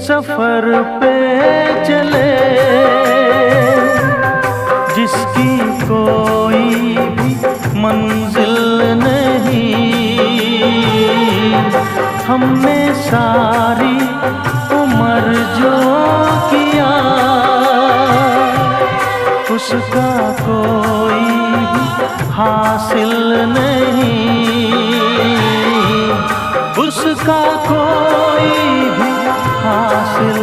सफर पे चले जिसकी कोई भी मंजिल नहीं। हमने सारी उम्र जो किया उसका कोई भी हासिल नहीं, उसका कोई भी हासिल